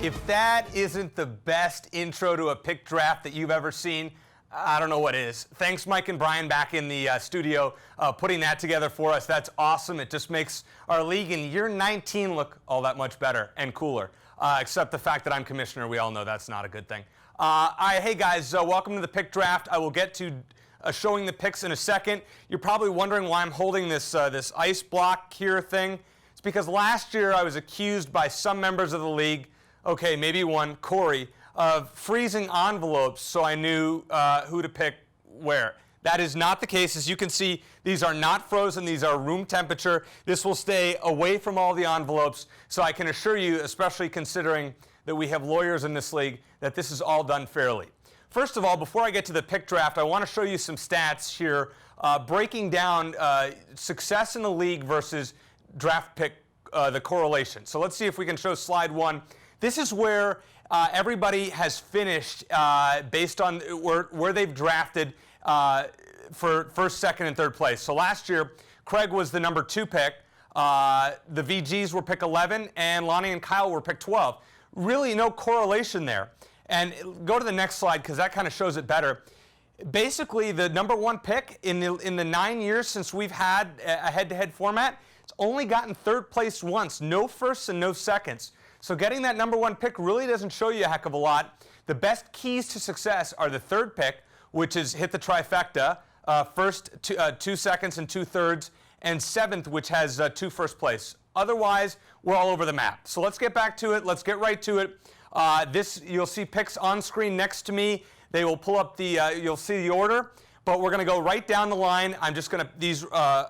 If that isn't the best intro to a pick draft that you've ever seen, I don't know what is. Thanks, Mike and Brian, back in the studio putting that together for us. That's awesome. It just makes our league in year 19 look all that much better and cooler, except the fact that I'm commissioner. We all know that's not a good thing. Hey, guys, welcome to the pick draft. I will get to showing the picks in a second. You're probably wondering why I'm holding this ice block here thing. It's because last year I was accused by some members of the league, okay, maybe one, Corey, of freezing envelopes so I knew who to pick where. That is not the case. As you can see, these are not frozen. These are room temperature. This will stay away from all the envelopes, so I can assure you, especially considering that we have lawyers in this league, that this is all done fairly. First of all, before I get to the pick draft, I want to show you some stats here, breaking down success in the league versus draft pick, the correlation. So let's see if we can show slide one. This is where everybody has finished based on where they've drafted for first, second, and third place. So last year, Craig was the number 2 pick. The VGs were pick 11, and Lonnie and Kyle were pick 12. Really no correlation there. And go to the next slide, because that kind of shows it better. Basically, the number 1 pick in the 9 years since we've had a head-to-head format, it's only gotten third place once. No firsts and no seconds. So getting that number 1 pick really doesn't show you a heck of a lot. The best keys to success are the third pick, which is hit the trifecta, first 2 seconds and 2 thirds, and seventh, which has 2 first place. Otherwise, we're all over the map. So let's get back to it. Let's get right to it. You'll see picks on screen next to me. They will pull up you'll see the order, but we're going to go right down the line. These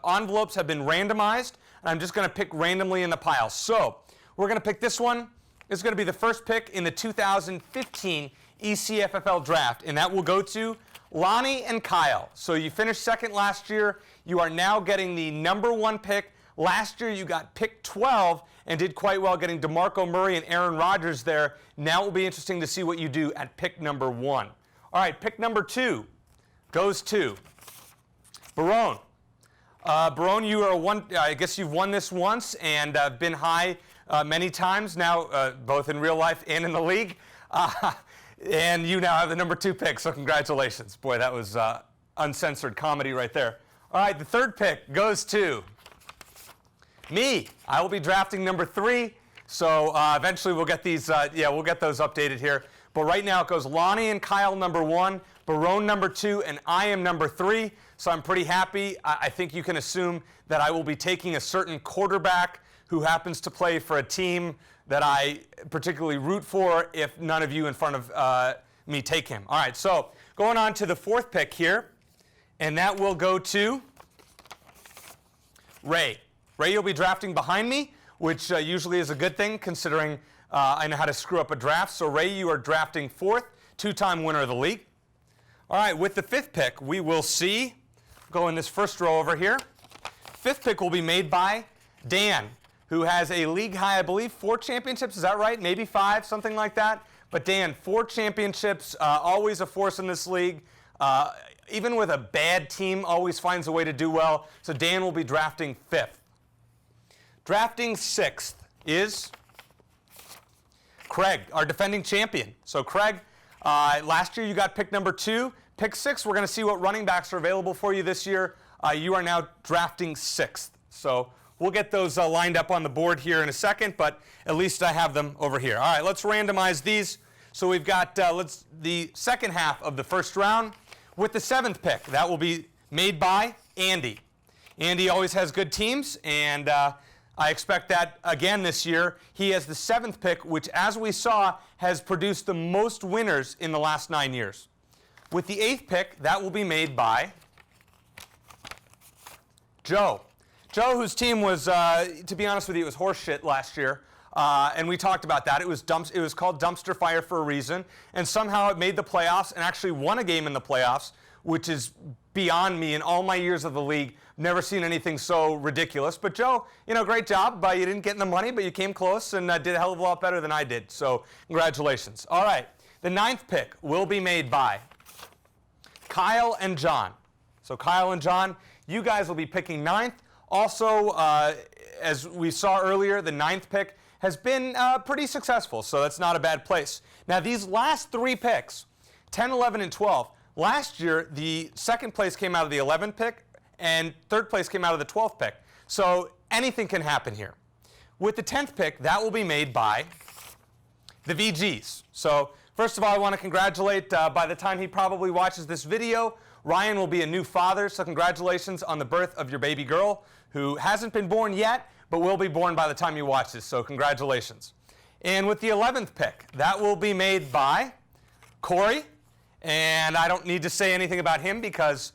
envelopes have been randomized, and I'm just going to pick randomly in the pile. So we're going to pick this one. It's going to be the first pick in the 2015 ECFFL draft, and that will go to Lonnie and Kyle. So you finished second last year. You are now getting the number 1 pick. Last year you got pick 12 and did quite well getting DeMarco Murray and Aaron Rodgers there. Now it will be interesting to see what you do at pick number 1. All right, pick number 2 goes to Barone. Barone, you are I guess you've won this once and been high many times now, both in real life and in the league. And you now have the number 2 pick, so congratulations. Boy, that was uncensored comedy right there. All right, the third pick goes to me. I will be drafting number 3, so eventually we'll get these, we'll get those updated here. But right now it goes Lonnie and Kyle number 1, Barone number 2, and I am number 3. So I'm pretty happy. I think you can assume that I will be taking a certain quarterback who happens to play for a team that I particularly root for if none of you in front of me take him. All right, so going on to the 4th pick here, and that will go to Ray. Ray, you'll be drafting behind me, which usually is a good thing considering I know how to screw up a draft. So Ray, you are drafting 4th, 2-time winner of the league. All right, with the 5th pick, we will see, go in this first row over here. 5th pick will be made by Dan, who has a league high, I believe, 4 championships. Is that right? Maybe 5, something like that. But Dan, 4 championships, always a force in this league. Even with a bad team, always finds a way to do well. So Dan will be drafting 5th. Drafting 6th is Craig, our defending champion. So Craig, last year you got pick number 2. Pick 6, we're going to see what running backs are available for you this year. You are now drafting 6th. So we'll get those lined up on the board here in a second, but at least I have them over here. All right, let's randomize these. So we've got the second half of the first round with the 7th pick. That will be made by Andy. Andy always has good teams, and I expect that again this year. He has the 7th pick, which, as we saw, has produced the most winners in the last 9 years. With the 8th pick, that will be made by Joe. Joe, whose team was, to be honest with you, it was horse shit last year. And we talked about that. It was called dumpster fire for a reason. And somehow it made the playoffs and actually won a game in the playoffs, which is beyond me in all my years of the league. Never seen anything so ridiculous. But Joe, great job. You didn't get in the money, but you came close and did a hell of a lot better than I did. So congratulations. All right. The 9th pick will be made by Kyle and John. So Kyle and John, you guys will be picking 9th. Also, as we saw earlier, the 9th pick has been pretty successful, so that's not a bad place. Now, these last 3 picks, 10, 11, and 12, last year the second place came out of the 11th pick and third place came out of the 12th pick. So anything can happen here. With the 10th pick, that will be made by the VGs. So first of all, I want to congratulate, by the time he probably watches this video, Ryan will be a new father, so congratulations on the birth of your baby girl, who hasn't been born yet, but will be born by the time you watch this, so congratulations. And with the 11th pick, that will be made by Corey, and I don't need to say anything about him because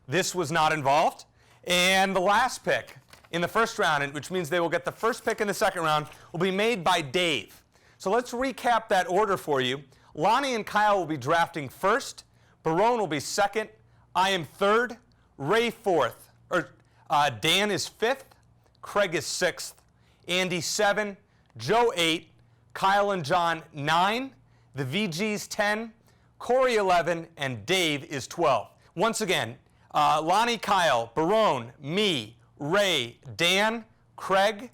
this was not involved. And the last pick in the first round, which means they will get the first pick in the second round, will be made by Dave. So let's recap that order for you. Lonnie and Kyle will be drafting first, Barone will be second, I am third, Ray fourth, Dan is fifth, Craig is sixth, Andy 7, Joe 8, Kyle and John 9, the VGs 10, Corey 11, and Dave is 12. Once again, Lonnie, Kyle, Barone, me, Ray, Dan, Craig,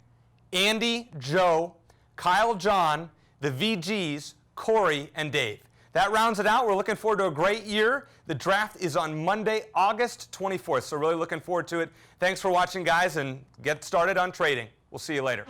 Andy, Joe, Kyle, John, the VGs, Corey, and Dave. That rounds it out. We're looking forward to a great year. The draft is on Monday, August 24th, so really looking forward to it. Thanks for watching, guys, and get started on trading. We'll see you later.